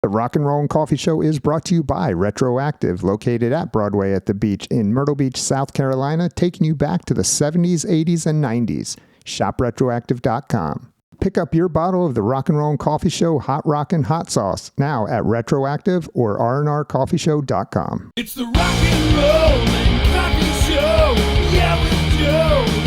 The Rock and Roll and Coffee Show is brought to you by Retroactive, located at Broadway at the Beach in Myrtle Beach, South Carolina, taking you back to the 70s, 80s, and 90s. ShopRetroactive.com. Pick up your bottle of the Rock and Roll and Coffee Show Hot Rockin' Hot Sauce now at Retroactive or rnrcoffeeshow.com. It's the Rock and Roll and Coffee Show. Yeah, with Joe.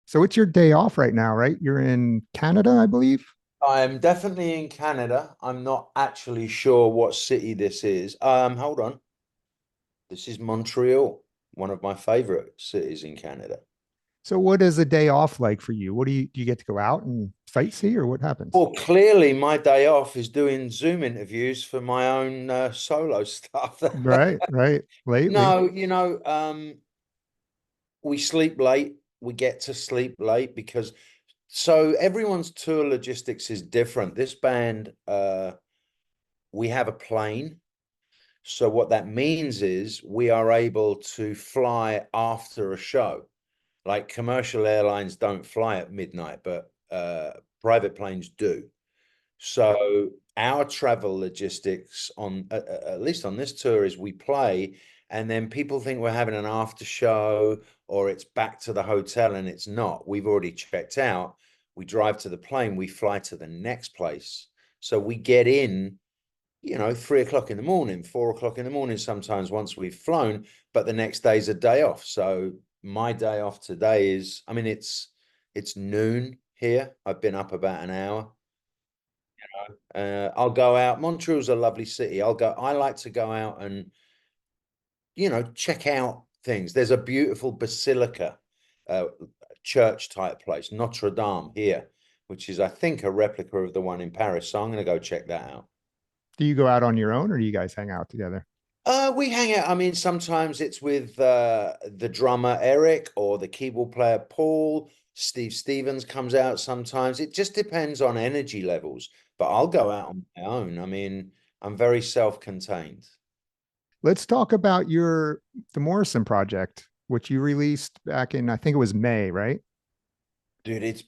So it's your day off right now, right? You're in Canada, I believe? I'm definitely in Canada. I'm not actually sure what city this is. Hold on. This is Montreal, one of my favorite cities in Canada. So what is a day off like for you? What do you get to go out and sightsee or what happens? Well, clearly my day off is doing Zoom interviews for my own solo stuff. Right. Lately. No, we sleep late. We get to sleep late because everyone's tour logistics is different. This band, we have a plane. So what that means is we are able to fly after a show. Like commercial airlines don't fly at midnight, but private planes do. So our travel logistics on at least on this tour is we play and then people think we're having an after show or it's back to the hotel and it's not. We've already checked out. We drive to the plane, we fly to the next place. So we get in 3 o'clock in the morning, 4 o'clock in the morning, sometimes once we've flown, but the next day's a day off. So my day off today is, it's noon here. I've been up about an hour. I'll go out. Montreal's a lovely city. I like to go out and, check out things. There's a beautiful basilica, church type place, Notre Dame here, which is, I think, a replica of the one in Paris. So I'm going to go check that out. Do you go out on your own or do you guys hang out together? We hang out. I mean, sometimes it's with the drummer Eric or the keyboard player Paul. Steve Stevens comes out sometimes. It just depends on energy levels. But I'll go out on my own. I mean, I'm very self-contained. Let's talk about the Morrison Project, which you released back in, I think it was May, right? Dude,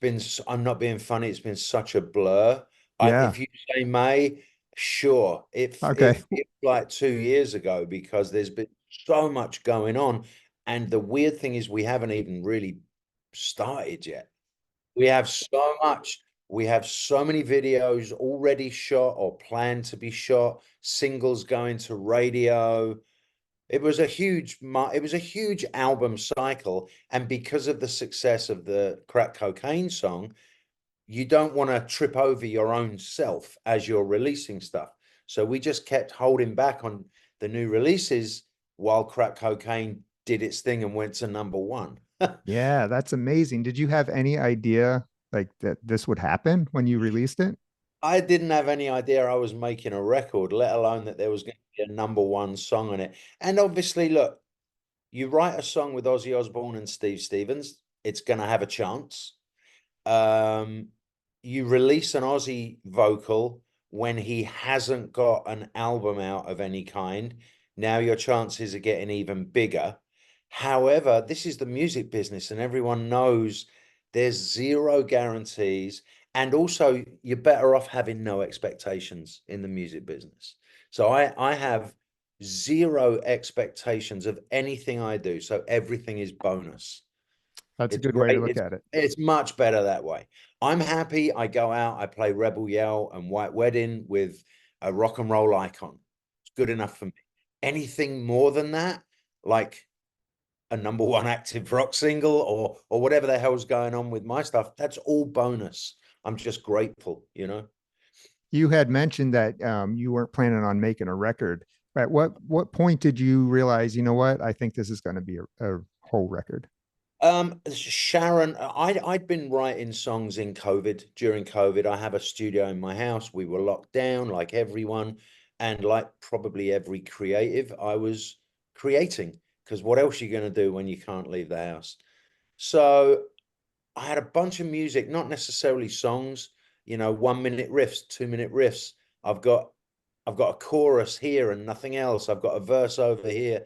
I'm not being funny. It's been such a blur. Yeah. If you say May, sure. Okay. If like 2 years ago, because there's been so much going on. And the weird thing is we haven't even really started yet. We have so much. We have so many videos already shot or planned to be shot, singles going to radio. It was a huge album cycle, and because of the success of the crack cocaine song, you don't want to trip over your own self as you're releasing stuff. So we just kept holding back on the new releases while crack cocaine did its thing and went to number one. Yeah, that's amazing. Did you have any idea like that this would happen when you released it? I didn't have any idea I was making a record, let alone that there was going to be a number one song on it. And obviously, look, you write a song with Ozzy Osbourne and Steve Stevens, it's going to have a chance. Um, you release an Ozzy vocal when he hasn't got an album out of any kind. Now your chances are getting even bigger. However, this is the music business, and everyone knows there's zero guarantees. And also, you're better off having no expectations in the music business. So I have zero expectations of anything I do. So everything is bonus. That's a It's good way to great. look at it. It's much better that way. I'm happy. I go out, I play Rebel Yell and White Wedding with a rock and roll icon. It's good enough for me. Anything more than that, like a number one active rock single or whatever the hell's going on with my stuff, that's all bonus. I'm just grateful, you know. You had mentioned that you weren't planning on making a record. At what point did you realize, you know what, I think this is going to be a whole record? Sharon, I'd been writing songs during COVID. I have a studio in my house. We were locked down like everyone, and like probably every creative, I was creating because what else are you going to do when you can't leave the house? So I had a bunch of music, not necessarily songs, 1 minute riffs, 2 minute riffs. I've got I've got a chorus here and nothing else. I've got a verse over here.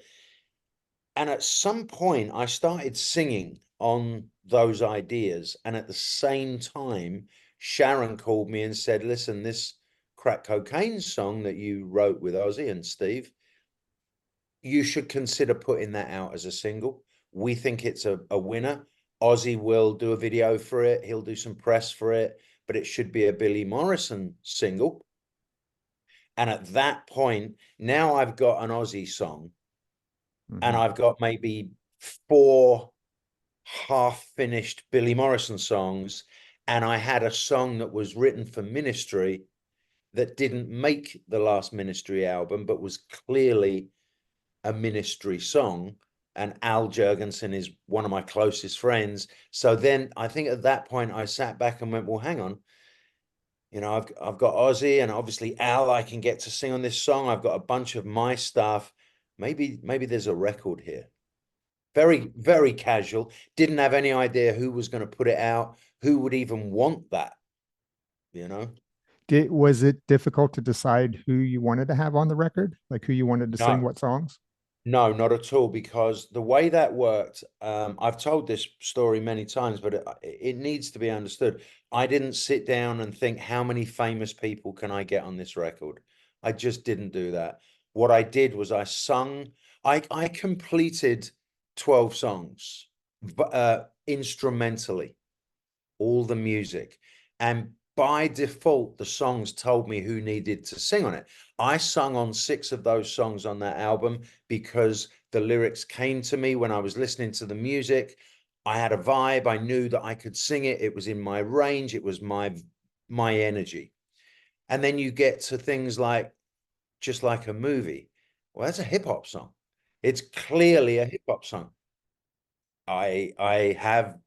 And at some point, I started singing on those ideas. And at the same time, Sharon called me and said, listen, this crack cocaine song that you wrote with Ozzy and Steve, you should consider putting that out as a single. We think it's a winner. Ozzy will do a video for it. He'll do some press for it, but it should be a Billy Morrison single. And at that point, now I've got an Ozzy song and I've got maybe 4 half-finished Billy Morrison songs, and I had a song that was written for Ministry that didn't make the last Ministry album, but was clearly a Ministry song. And Al Jurgensen is one of my closest friends. So then I think at that point I sat back and went, well, hang on. You know, I've got Ozzy and obviously Al, I can get to sing on this song. I've got a bunch of my stuff. Maybe there's a record here. Very, very casual. Didn't have any idea who was going to put it out, who would even want that, you know? Was it difficult to decide who you wanted to have on the record? Like who you wanted to sing No, what songs? no, not at all. Because the way that worked, I've told this story many times, but it needs to be understood. I didn't sit down and think, how many famous people can I get on this record? I just didn't do that. What I did was I completed 12 songs, instrumentally, all the music. And by default, the songs told me who needed to sing on it. I sung on 6 of those songs on that album because the lyrics came to me when I was listening to the music. I had a vibe. I knew that I could sing it. It was in my range. It was my energy. And then you get to things like Just Like a Movie. Well, that's a hip hop song. It's clearly a hip hop song. I have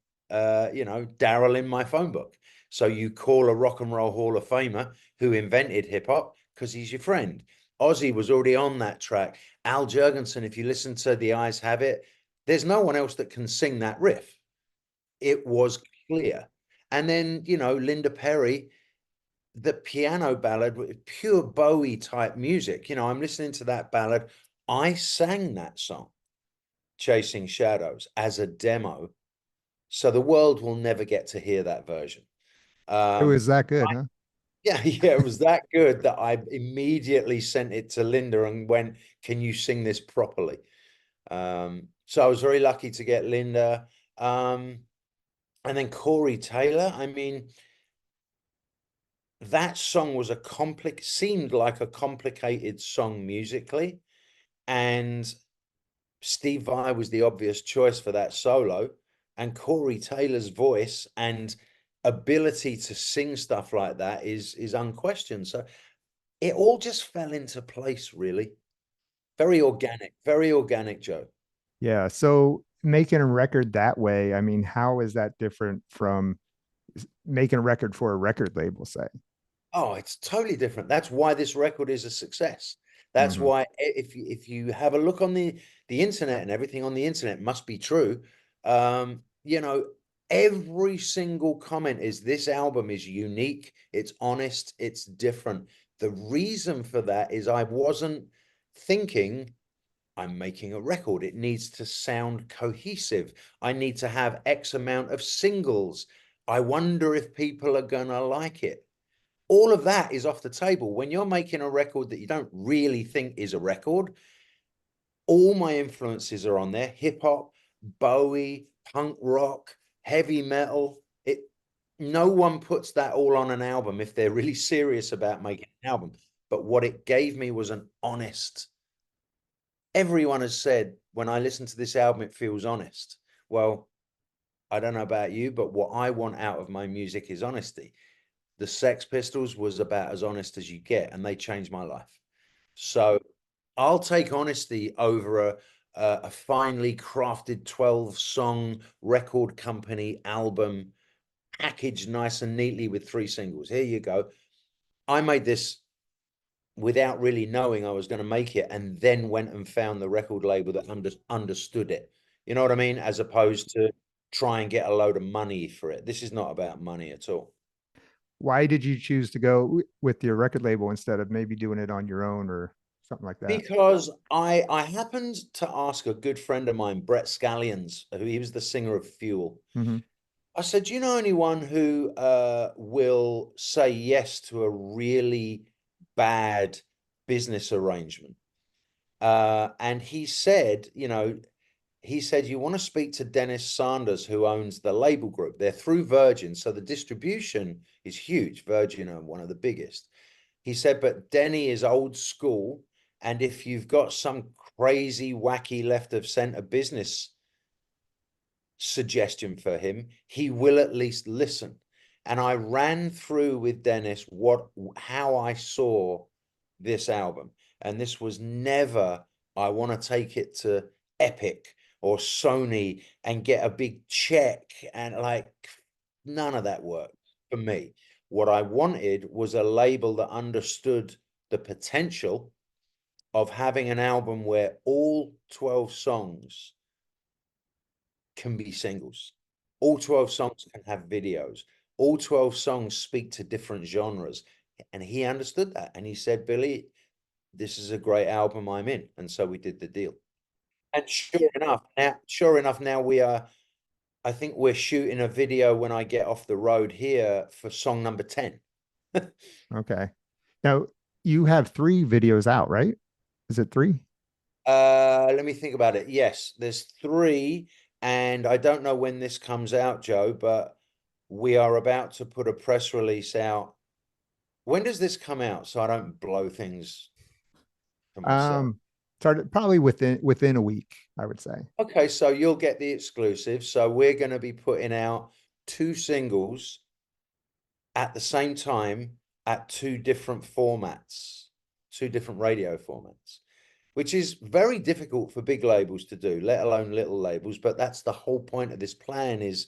you know, Daryl in my phone book. So you call a rock and roll Hall of Famer who invented hip hop because he's your friend. Ozzy was already on that track. Al Jurgensen, if you listen to The Eyes Have It, there's no one else that can sing that riff. It was clear. And then, you know, Linda Perry, the piano ballad, pure Bowie type music. You know, I'm listening to that ballad. I sang that song, Chasing Shadows, as a demo. So the world will never get to hear that version. It was that good, I, huh? yeah, yeah, it was that good that I immediately sent it to Linda and went, "Can you sing this properly?" So I was very lucky to get Linda. And then Corey Taylor. I mean, that song was seemed like a complicated song musically, and Steve Vai was the obvious choice for that solo, and Corey Taylor's voice and ability to sing stuff like that is unquestioned. So it all just fell into place, really. Very organic, Joe. Yeah. So making a record that way, I mean, how is that different from making a record for a record label, say? Oh, it's totally different. That's why this record is a success. That's Hmm. why if you have a look on the internet, and everything on the internet must be true, you know, every single comment is this album is unique, it's honest, it's different. The reason for that is I wasn't thinking I'm making a record. It needs to sound cohesive. I need to have X amount of singles. I wonder if people are gonna like it. All of that is off the table. When you're making a record that you don't really think is a record, all my influences are on there: hip hop, Bowie, punk rock, heavy metal. No one puts that all on an album if they're really serious about making an album. But what it gave me was an honest. Everyone has said when I listen to this album, it feels honest. Well, I don't know about you, but what I want out of my music is honesty. The Sex Pistols was about as honest as you get, and they changed my life. So I'll take honesty over a finely crafted 12-song record company album packaged nice and neatly with 3 singles. Here you go. I made this without really knowing I was going to make it, and then went and found the record label that understood it. You know what I mean? As opposed to try and get a load of money for it. This is not about money at all. Why did you choose to go with your record label instead of maybe doing it on your own or something like that? Because I happened to ask a good friend of mine, Brett Scallions, who he was the singer of Fuel. Hmm. I said, "Do you know anyone who will say yes to a really bad business arrangement?" And he said, he said, "You want to speak to Dennis Sanders, who owns the label group. They're through Virgin, so the distribution is huge. Virgin are one of the biggest." He said, "But Denny is old school, and if you've got some crazy, wacky left of center business suggestion for him, he will at least listen." And I ran through with Dennis how I saw this album. And this was never, I want to take it to Epic or Sony and get a big check, and like none of that worked for me. What I wanted was a label that understood the potential of having an album where all 12 songs can be singles. All 12 songs can have videos. All 12 songs speak to different genres. And he understood that. And he said, "Billy, this is a great album, I'm in." And so we did the deal. And sure enough, now I think we're shooting a video when I get off the road here for song number 10. Okay. Now you have 3 videos out, right? Is it 3? Let me think about it. Yes, there's 3, and I don't know when this comes out, Joe, but we are about to put a press release out. When does this come out? So I don't blow things for myself. Started probably within a week, I would say. Okay, so you'll get the exclusive. So we're going to be putting out 2 singles at the same time at 2 different formats, 2 different radio formats, which is very difficult for big labels to do, let alone little labels. But that's the whole point of this plan, is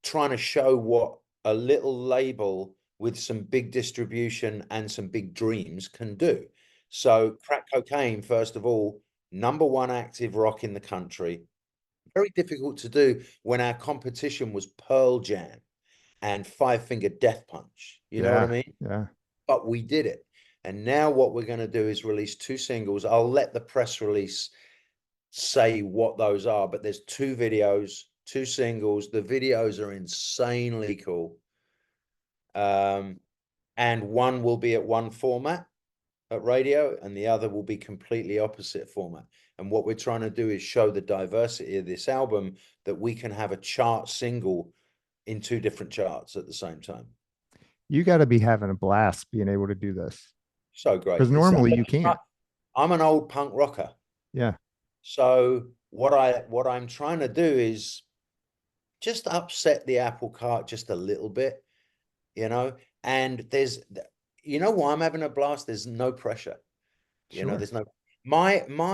trying to show what a little label with some big distribution and some big dreams can do. So Crack Cocaine, first of all, #1 active rock in the country. Very difficult to do when our competition was Pearl Jam and Five Finger Death Punch. You know what I Yeah, mean? yeah. But we did it. And now what we're going to do is release 2 singles. I'll let the press release say what those are, but there's 2 videos, 2 singles. The videos are insanely cool. And one will be at one format at radio, and the other will be completely opposite format. And what we're trying to do is show the diversity of this album, that we can have a chart single in 2 different charts at the same time. You got to be having a blast being able to do this So great. because normally you can't. I'm an old punk rocker. Yeah, So what I'm trying to do is just upset the apple cart just a little bit, and why I'm having a blast. There's no pressure. sure. There's no, my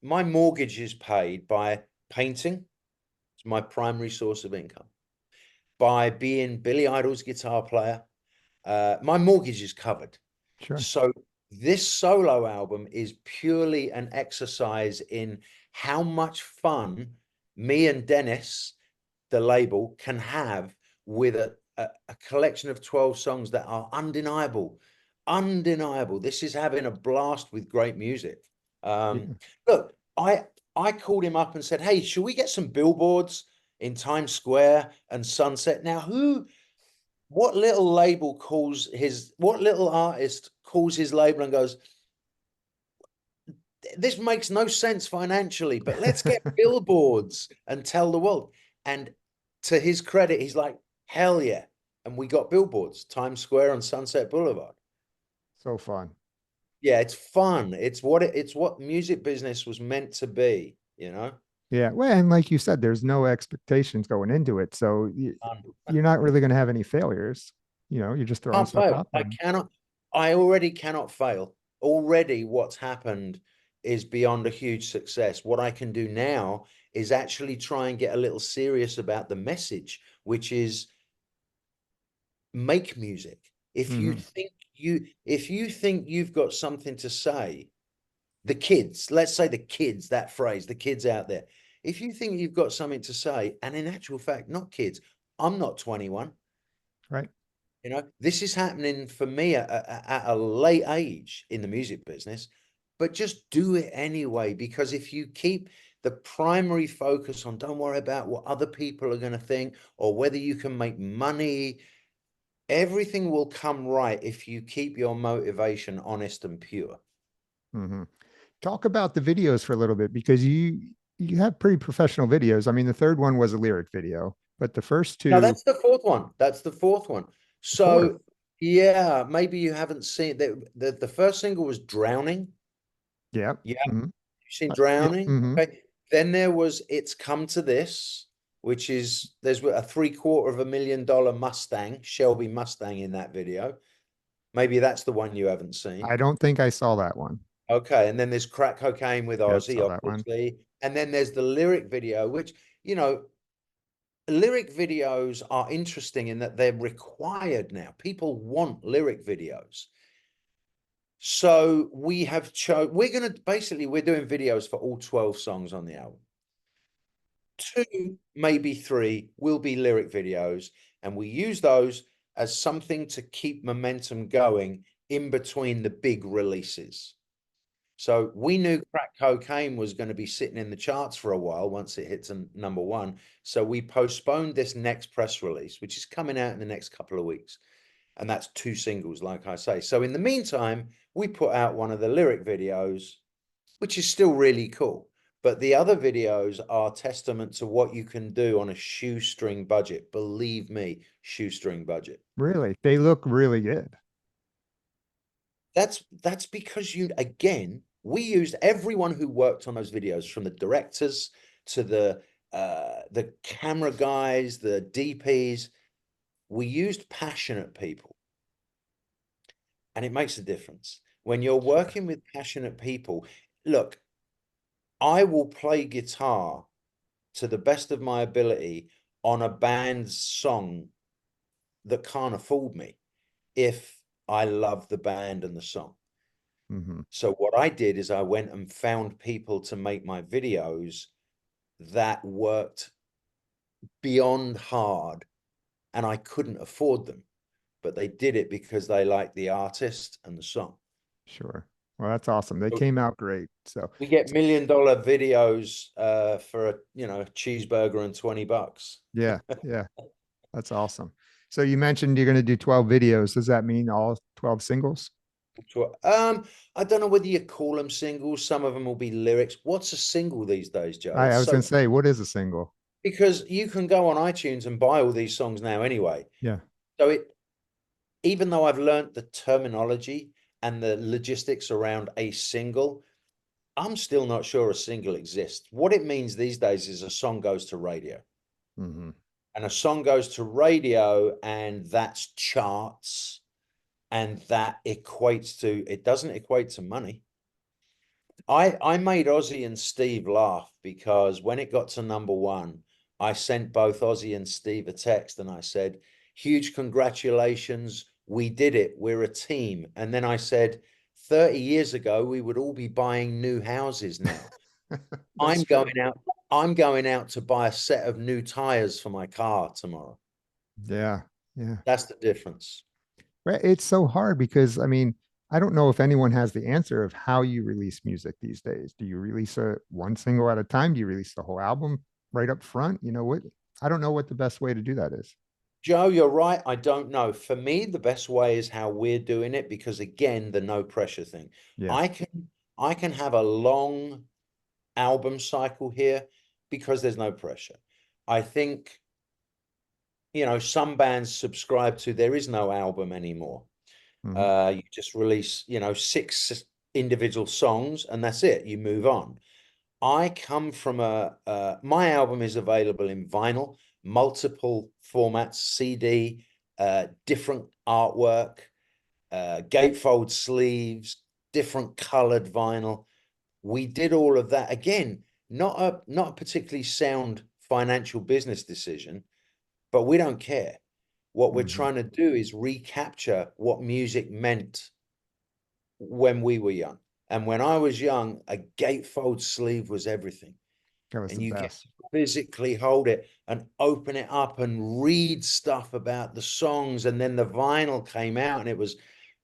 mortgage is paid by painting. It's my primary source of income. By being Billy Idol's guitar player, my mortgage is covered. Sure. So this solo album is purely an exercise in how much fun me and Dennis, the label, can have with a collection of 12 songs that are undeniable. Undeniable. This is having a blast with great music. Yeah. Look, I called him up and said, "Hey, should we get some billboards in Times Square and Sunset?" Now, what little artist calls his label and goes, "This makes no sense financially, but let's get billboards and tell the world." And to his credit, he's like, "Hell yeah." And we got billboards, Times Square and Sunset Boulevard. So fun. Yeah, it's fun. It's what music business was meant to be, Yeah. Well, and like you said, there's no expectations going into it. So you're not really going to have any failures. You're just throwing Can't stuff fail. out there. I already cannot fail. Already what's happened is beyond a huge success. What I can do now is actually try and get a little serious about the message, which is make music. If you Hmm. think you've got something to say, the kids, let's say the kids, that phrase, the kids out there, if you think you've got something to say, and in actual fact, not kids, I'm not 21. Right. This is happening for me at a late age in the music business. but just do it anyway, because if you keep the primary focus on don't worry about what other people are going to think or whether you can make money, everything will come right if you keep your motivation honest and pure. Hmm. Talk about the videos for a little bit because you have pretty professional videos. I mean, the third one was a lyric video, but the first No, two, that's the fourth one. That's the fourth one. fourth, So yeah, maybe you haven't seen the first single was Drowning. yeah, Yeah, hmm, you've seen yeah, Drowning. hmm. Okay. Then there was It's Come to This, which is there's a $750,000 Mustang, Shelby Mustang in that video. Maybe that's the one you haven't seen. I don't think I saw that one. Okay, and then there's Crack Cocaine with Yep, Ozzy, saw that one. obviously. And then there's the lyric video, which, you know, lyric videos are interesting in that they're required now. People want lyric videos. So we have we're going to basically, we're doing videos for all 12 songs on the album. 2, maybe 3 will be lyric videos, and we use those as something to keep momentum going in between the big releases. So we knew Crack Cocaine was going to be sitting in the charts for a while once it hits number 1. So we postponed this next press release, which is coming out in the next couple of weeks. And that's 2 singles, like I say. So in the meantime, we put out one of the lyric videos, which is still really cool. But the other videos are testament to what you can do on a shoestring budget. Believe me, shoestring budget. Really, they look really good. That's because we used everyone who worked on those videos, from the directors to the camera guys, the DPs. We used passionate people, and it makes a difference when you're Sure. working with passionate people. Look, I will play guitar to the best of my ability on a band's song that can't afford me if I love the band and the song. Hmm. So what I did is I went and found people to make my videos that worked beyond hard, and I couldn't afford them, but they did it because they liked the artist and the song. Sure. Well, that's awesome. They So came out great. So we get $1 million videos for a cheeseburger and $20. yeah, yeah, that's awesome. So you mentioned you're going to do 12 videos. Does that mean all 12 singles? I don't know whether you call them singles. Some of them will be lyrics. What's a single these days, Joe? I It's was so, going to say, what is a single? because you can go on iTunes and buy all these songs now anyway. Yeah. So even though I've learned the terminology and the logistics around a single, I'm still not sure a single exists. What it means these days is a song goes to radio. Hmm. And a song goes to radio, and that's charts, and that equates to, it doesn't equate to money. I made Ozzy and Steve laugh because when it got to number 1, I sent both Ozzy and Steve a text and I said, huge congratulations. We did it. We're a team. And then I said, 30 years ago, we would all be buying new houses now. That's I'm true. going out. I'm going out to buy a set of new tires for my car tomorrow. Yeah. Yeah. That's the difference. Right. It's so hard because, I mean, I don't know if anyone has the answer of how you release music these days. Do you release a one single at a time? Do you release the whole album right up front? You know what? I don't know what the best way to do that is. Joe, you're right. I don't know. For me, the best way is how we're doing it because, again, the no pressure thing. Yeah. I can have a long album cycle here because there's no pressure. I think, some bands subscribe to there is no album anymore. Hmm. You just release, 6 individual songs and that's it. You move on. I come from my album is available in vinyl, multiple formats, CD, different artwork, gatefold sleeves, different colored vinyl. We did all of that. Again, not a particularly sound financial business decision, but we don't care. What we're Hmm. trying to do is recapture what music meant when we were young. And when I was young, a gatefold sleeve was everything. That was And the you get best. to physically hold it and open it up and read stuff about the songs. And then the vinyl came out and it was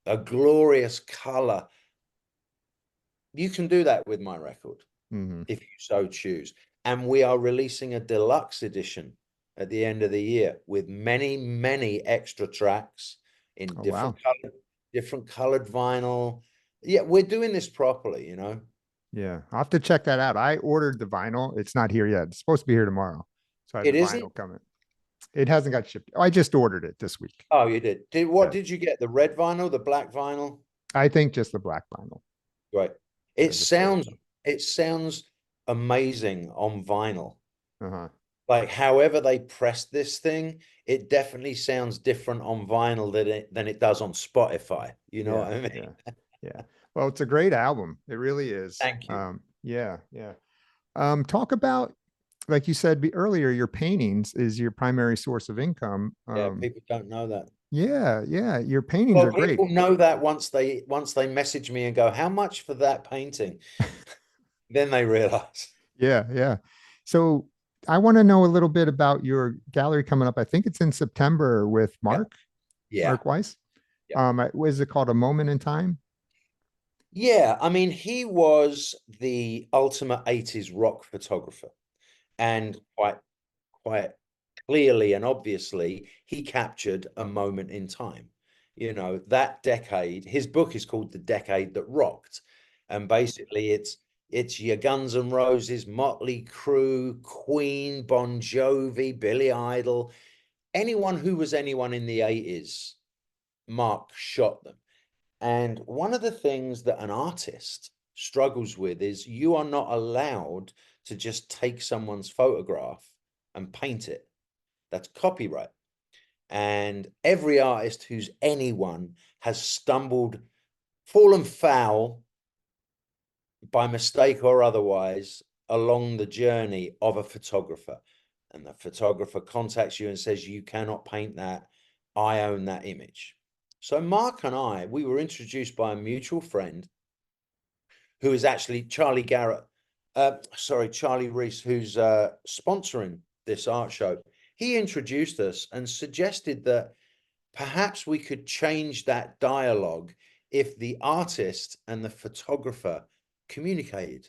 a glorious color. you can do that with my record Hmm. if you so choose. And we are releasing a deluxe edition at the end of the year with many, many extra tracks in Oh, wow. different colored vinyl. Yeah, we're doing this properly, you know. Yeah. I'll have to check that out. I ordered the vinyl. It's not here yet. It's supposed to be here tomorrow. So I have It the isn't? vinyl coming. It hasn't got shipped. I just ordered it this week. Oh, you did. What Yeah. did you get? The red vinyl, the black vinyl? I think just the black vinyl. Right. Yeah, It just the red. sounds it sounds amazing on vinyl. Uh-huh. Like however they press this thing, it definitely sounds different on vinyl than it does on Spotify. You know Yeah. what I mean? Yeah. Yeah. Well, it's a great album. It really is. Thank you. Yeah. Yeah. Talk about, like you said earlier, your paintings is your primary source of income. Yeah, people don't know that. Yeah. Yeah. Your paintings Well, are great. people know that once they message me and go, "How much for that painting?" Then they realize. Yeah. Yeah. So I want to know a little bit about your gallery coming up. I think it's in September with Yeah. Yeah. Mark Weiss. Yeah. Was it called A Moment in Time? Yeah. I mean, he was the ultimate 80s rock photographer. And quite clearly and obviously, he captured a moment in time. You know, that decade, his book is called The Decade That Rocked. And basically it's your Guns N' Roses, Motley Crue, Queen, Bon Jovi, Billy Idol, anyone who was anyone in the 80s, Mark shot them. And one of the things that an artist struggles with is you are not allowed to just take someone's photograph and paint it. That's copyright. And every artist who's anyone has stumbled, fallen foul by mistake or otherwise along the journey of a photographer. And the photographer contacts you and says, "You cannot paint that. I own that image." So Mark and I, we were introduced by a mutual friend who is actually Charlie Garrett, Charlie Reese, who's sponsoring this art show. He introduced us and suggested that perhaps we could change that dialogue if the artist and the photographer communicated,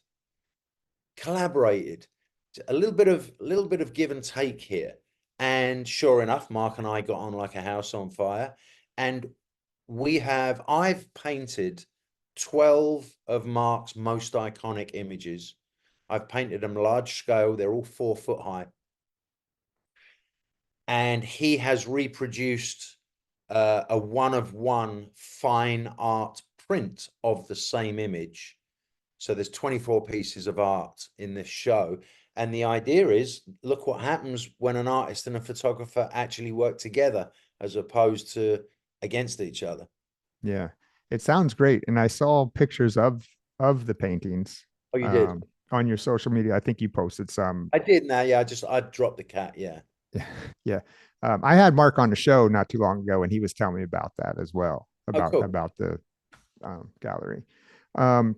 collaborated, a little bit of give and take here. And sure enough, Mark and I got on like a house on fire. And I've painted 12 of Mark's most iconic images. I've painted them large scale. They're all 4 foot high. And he has reproduced a one of one fine art print of the same image. So there's 24 pieces of art in this show. And the idea is, look what happens when an artist and a photographer actually work together as opposed to against each other. Yeah. It sounds great. And I saw pictures of the paintings Oh, you did? on your social media. I think you posted some. I did now. Yeah, I dropped the cat. Yeah. Yeah. I had Mark on the show not too long ago, and he was telling me about that as well, Oh, cool. about the gallery.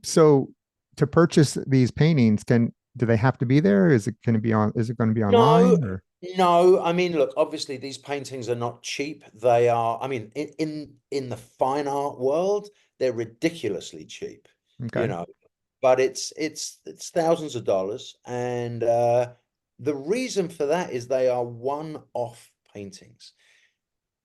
So to purchase these paintings, do they have to be there? Is it going to be on? Is it going to be No, online or? no. I mean, look, obviously these paintings are not cheap. They are, I mean, in the fine art world, they're ridiculously cheap, you Okay. know, but it's thousands of dollars. And the reason for that is they are one-off paintings.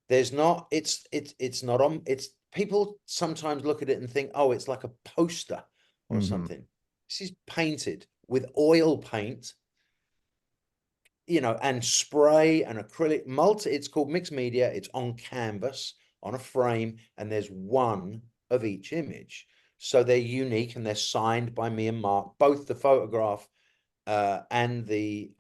There's not, it's not on, it's people sometimes look at it and think, oh, it's like a poster or Hmm. something. This is painted with oil paint, and spray and acrylic it's called mixed media. It's on canvas on a frame, and there's one of each image. So they're unique and they're signed by me and Mark. Both the photograph and the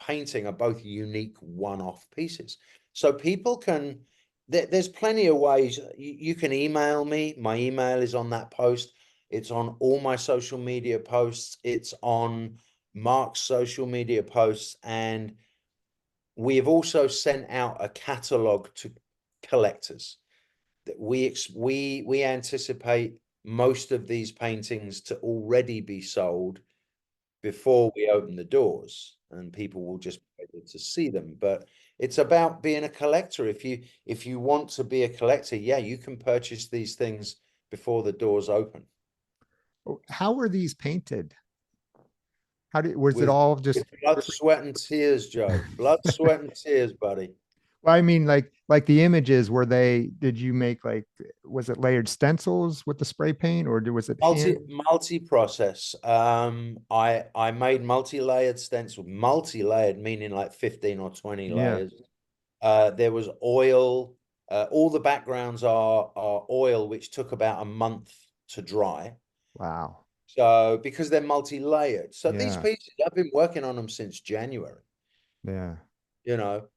painting are both unique one-off pieces. So people can, there's plenty of ways. You can email me. My email is on that post. It's on all my social media posts. It's on Mark's social media posts. And we have also sent out a catalog to collectors that we anticipate most of these paintings to already be sold before we open the doors, and people will just be able to see them. But it's about being a collector. If you want to be a collector, yeah, you can purchase these things before the doors open. How were these painted? How did, was it with all just, with blood, sweat, and tears, Joe. Blood, sweat, and tears, buddy. well, I mean, like the images, were they, did you make like, was it layered stencils with the spray paint or was it hand? Multi process. I made multi-layered stencil, multi-layered meaning like 15 or 20 Yeah. layers. There was oil. All the backgrounds are oil, which took about a month to dry. Wow. So because they're multi-layered. So these Yeah. pieces, I've been working on them since January, Yeah. you know.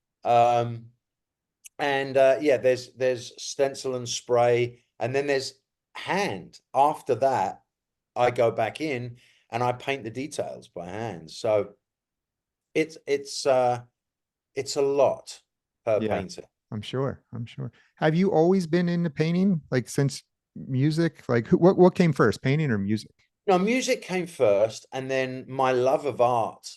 And yeah, there's stencil and spray, and then there's hand. After that, I go back in and I paint the details by hand. So it's it's uh it's a lot per Yeah. painter. I'm sure. I'm sure. Have you always been into painting? Like since music? Like what came first, painting or music? No, music came first, and then my love of art,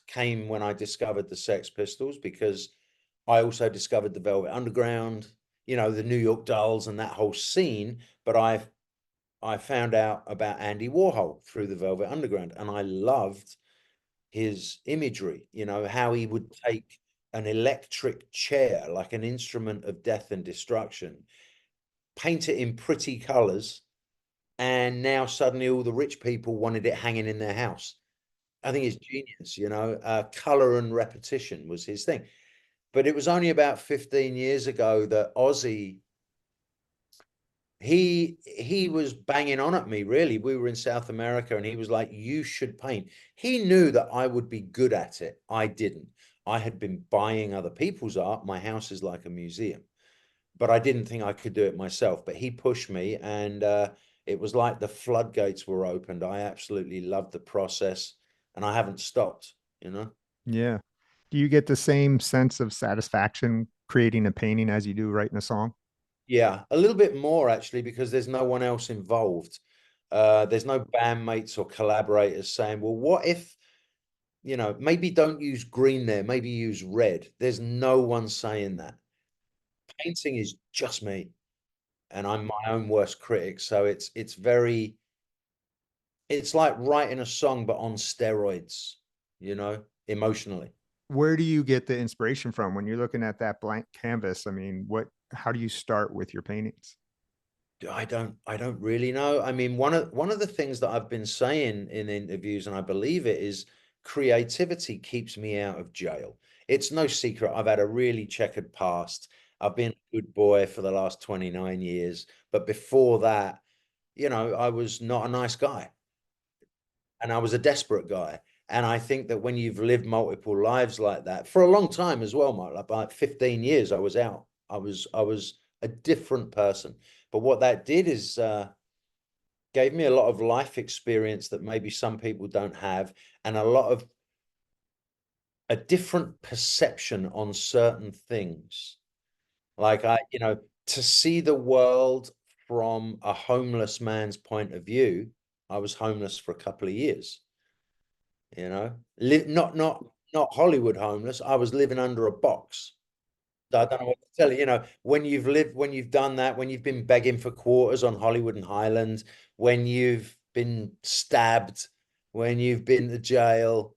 came when I discovered the Sex Pistols, because I also discovered the Velvet Underground, the New York Dolls and that whole scene. But I found out about Andy Warhol through the Velvet Underground, and I loved his imagery, how he would take an electric chair, like an instrument of death and destruction, paint it in pretty colors, and now suddenly all the rich people wanted it hanging in their house. I think it's genius, color and repetition was his thing. But it was only about 15 years ago that Ozzy, he was banging on at me, really. We were in South America and he was like, you should paint. He knew that I would be good at it. I didn't. I had been buying other people's art. My house is like a museum, but I didn't think I could do it myself. But he pushed me, and it was like the floodgates were opened. I absolutely loved the process, and I haven't stopped, Yeah. Do you get the same sense of satisfaction creating a painting as you do writing a song? Yeah, a little bit more actually, because there's no one else involved. There's no bandmates or collaborators saying, well, what if, maybe don't use green there, maybe use red. There's no one saying that. Painting is just me, and I'm my own worst critic. So it's like writing a song, but on steroids, emotionally. Where do you get the inspiration from when you're looking at that blank canvas? I mean, how do you start with your paintings? I don't really know. I mean, one of the things that I've been saying in interviews, and I believe it, is creativity keeps me out of jail. It's no secret I've had a really checkered past. I've been a good boy for the last 29 years, but before that, I was not a nice guy, and I was a desperate guy. And I think that when you've lived multiple lives like that for a long time as well, Mark, like 15 years, I was out. I was a different person. But what that did is gave me a lot of life experience that maybe some people don't have, and a different perception on certain things. Like to see the world from a homeless man's point of view. I was homeless for a couple of years. Not Hollywood homeless. I was living under a box. So I don't know what to tell you. When you've lived, when you've done that, when you've been begging for quarters on Hollywood and Highland, when you've been stabbed, when you've been to jail,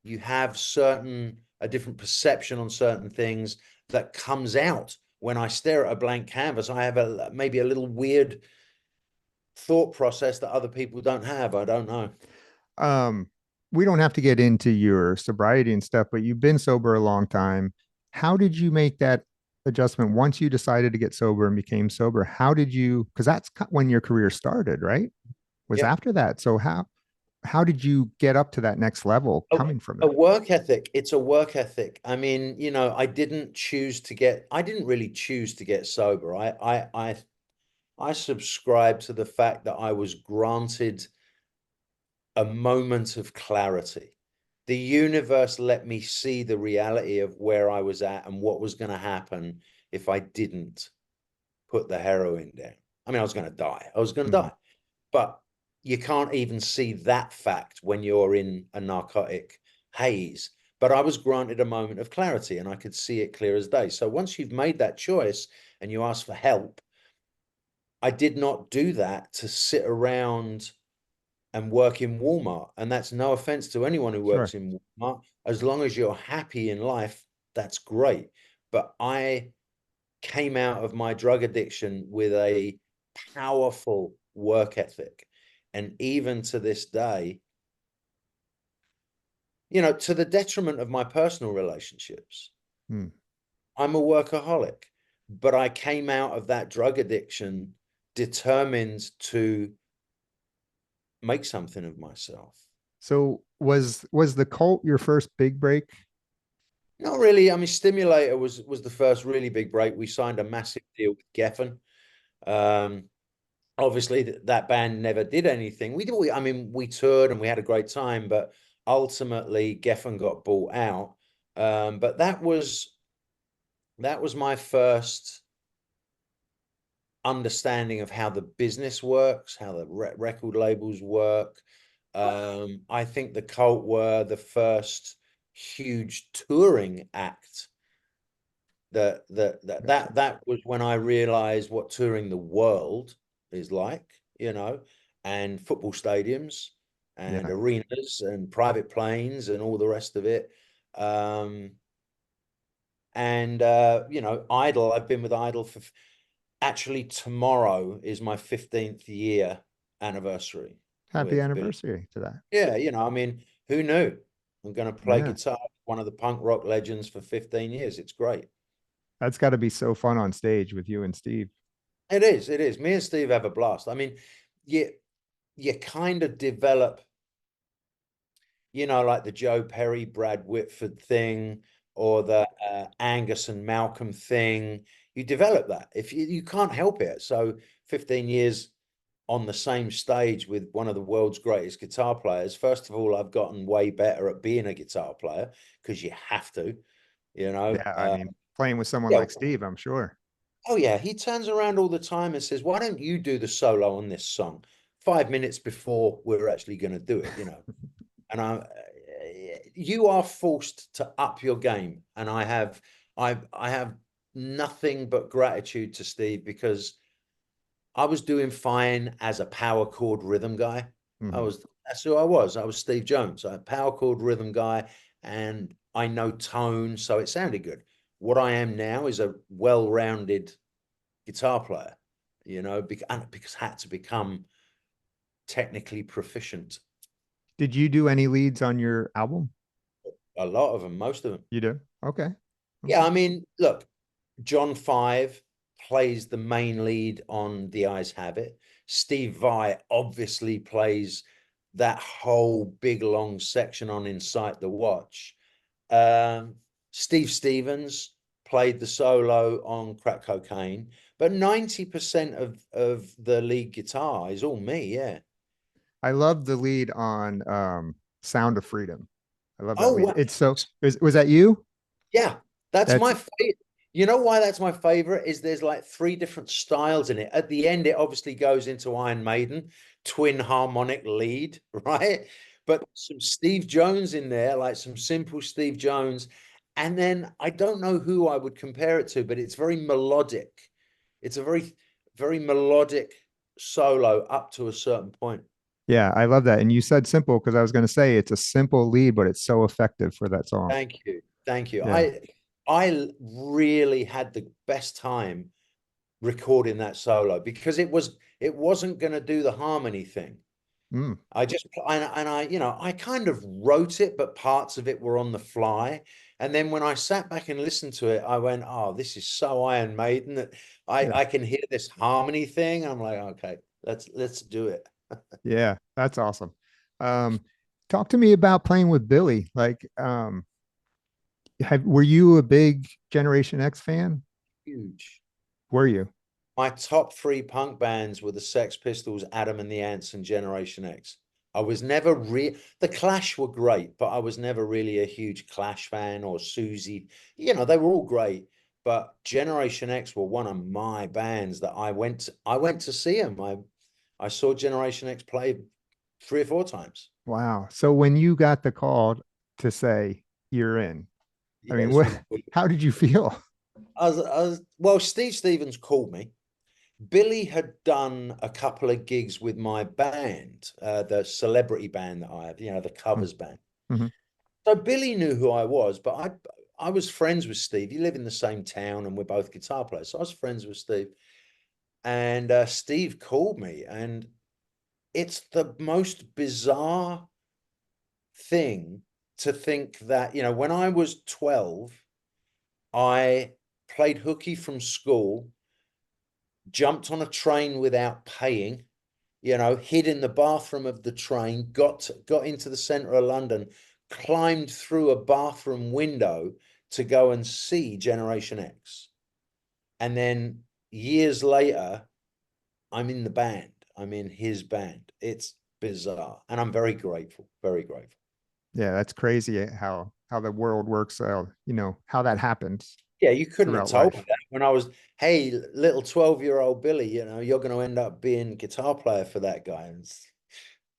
you have a different perception on certain things that comes out when I stare at a blank canvas. I have maybe a little weird thought process that other people don't have. I don't know. Um, we don't have to get into your sobriety and stuff, but you've been sober a long time. How did you make that adjustment once you decided to get sober and became sober? How did you, because that's when your career started, right? Was Yeah. after that. So how did you get up to that next level coming from A it? work ethic. It's a work ethic. I mean, I didn't really choose to get sober. I subscribe to the fact that I was granted a moment of clarity. The universe let me see the reality of where I was at and what was going to happen if I didn't put the heroin down. I mean, I was going to die. I was going to Mhm. die. But you can't even see that fact when you're in a narcotic haze. But I was granted a moment of clarity and I could see it clear as day. So once you've made that choice and you ask for help, I did not do that to sit around and work in Walmart. And that's no offense to anyone who Sure. works in Walmart. As long as you're happy in life, that's great. But I came out of my drug addiction with a powerful work ethic. And even to this day, to the detriment of my personal relationships, Hmm. I'm a workaholic. But I came out of that drug addiction determined to make something of myself. So was the cult your first big break? Not really. I mean, Stimulator was the first really big break. We signed a massive deal with Geffen. Um, Obviously, that band never did anything. I mean, we toured and we had a great time, but ultimately Geffen got bought out. But that was my first understanding of how the business works, how the record labels work. I think the Cult were the first huge touring act Gotcha. that was when I realized what touring the world is like, and football stadiums and Yeah. arenas and private planes and all the rest of it. Um, and Idol, I've been with Idol for actually tomorrow is my 15th year anniversary Happy with Billy. anniversary to that. Yeah, I mean, who knew? I'm going to play Yeah. guitar with one of the punk rock legends for 15 years. It's great. That's got to be so fun on stage with you and Steve. It is. It is. Me and Steve have a blast. I mean, you kind of develop, like the Joe Perry, Brad Whitford thing, or the Angus and Malcolm thing. You develop that. If you can't help it. So 15 years on the same stage with one of the world's greatest guitar players. First of all, I've gotten way better at being a guitar player because you have to, you know. Yeah, I mean, playing with someone Yeah. like Steve, I'm sure. Oh yeah, he turns around all the time and says, "Why don't you do the solo on this song 5 minutes before we're actually going to do it?" And you are forced to up your game, and I have nothing but gratitude to Steve because I was doing fine as a power chord rhythm guy. Hmm. That's who I was. I was Steve Jones, a power chord rhythm guy, and I know tone, so it sounded good. What I am now is a well-rounded guitar player, because I had to become technically proficient. Did you do any leads on your album? A lot of them, most of them. You do? Okay. Yeah, Okay. I mean, look, John Five plays the main lead on The Eyes Have It. Steve Vai obviously plays that whole big long section on Incite the Watch. Um, Steve Stevens played the solo on Crack Cocaine, but 90% of the lead guitar is all me, yeah. I love the lead on Sound of Freedom. I love that Oh, lead. wow. It's so was that you? Yeah, that's That's my favorite. You know why that's my favorite is there's like three different styles in it. At the end, it obviously goes into Iron Maiden, twin harmonic lead, right? But some Steve Jones in there, like some simple Steve Jones. And then I don't know who I would compare it to, but it's very melodic. It's a very, very melodic solo up to a certain point. yeah, I love that. And you said simple because I was going to say it's a simple lead, but it's so effective for that song. Thank you. Thank you. Yeah. I really had the best time recording that solo because it wasn't going to do the harmony thing. Mm. I just and I I kind of wrote it, but parts of it were on the fly. And then when I sat back and listened to it, I went, "Oh, this is so Iron Maiden that Yeah. I can hear this harmony thing." I'm like, "Okay, let's do it." Yeah. That's awesome. Um, talk to me about playing with Billy. Like, were you a big Generation X fan? Huge. Were you? My top three punk bands were the Sex Pistols, Adam and the Ants, and Generation X. I was never the Clash were great, but I was never really a huge Clash fan or Susie. They were all great, but Generation X were one of my bands that I went to see them. I saw Generation X play 3 or 4 times. Wow. So when you got the call to say you're in, I Yeah, mean, this what, was weird. how did you feel? Well, Steve Stevens called me Billy had done a couple of gigs with my band, the celebrity band that I have, you know, the covers band. Mm-hmm. So Billy knew who I was, but I was friends with Steve. You live in the same town, and we're both guitar players. So I was friends with Steve, and Steve called me, and it's the most bizarre thing to think that, you know, when I was 12, I played hooky from school, jumped on a train without paying, you know, hid in the bathroom of the train, got into the center of London, climbed through a bathroom window to go and see Generation X. And then years later, I'm in the band. I'm in his band. It's bizarre. And I'm very grateful, very grateful. Yeah, that's crazy how the world works. You know how that happens Yeah, you couldn't have throughout told me life. that when I was, hey, little 12-year-old Billy, you know, you're going to end up being guitar player for that guy. And it's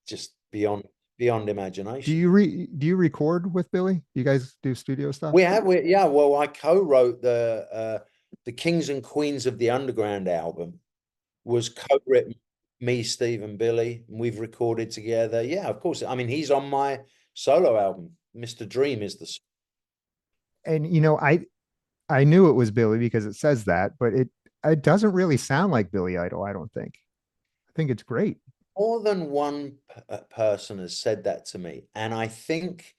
just beyond imagination. Do you record with Billy? You guys do studio stuff? Yeah, well, I co-wrote the Kings and Queens of the Underground album was co-written me, Steve, and Billy, and we've recorded together. Yeah, of course. I mean, he's on my solo album. Mr. Dream is the And you know, I knew it was Billy because it says that, but it doesn't really sound like Billy Idol, I don't think. I think it's great. more than one person has said that to me, and I think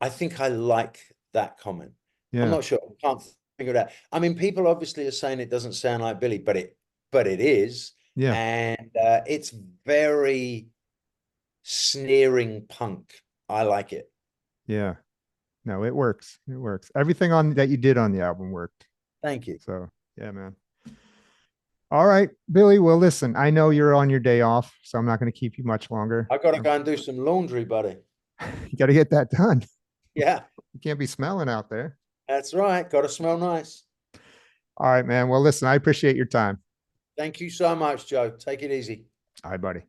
I like that comment. I'm Yeah. not sure. I can't figure it out. I mean, people obviously are saying it doesn't sound like Billy, but it is, Yeah. and it's very sneering punk. I like it. Yeah. No, it works. It works. Everything on that you did on the album worked. Thank you. So, yeah, man. All right, Billy. Well, listen, I know you're on your day off, so I'm not going to keep you much longer. I got to go and do some laundry, buddy. You got to get that done. Yeah, You can't be smelling out there. that's right. Got to smell nice. All right, man. Well, listen, I appreciate your time. Thank you so much, Joe. Take it easy. All right, buddy.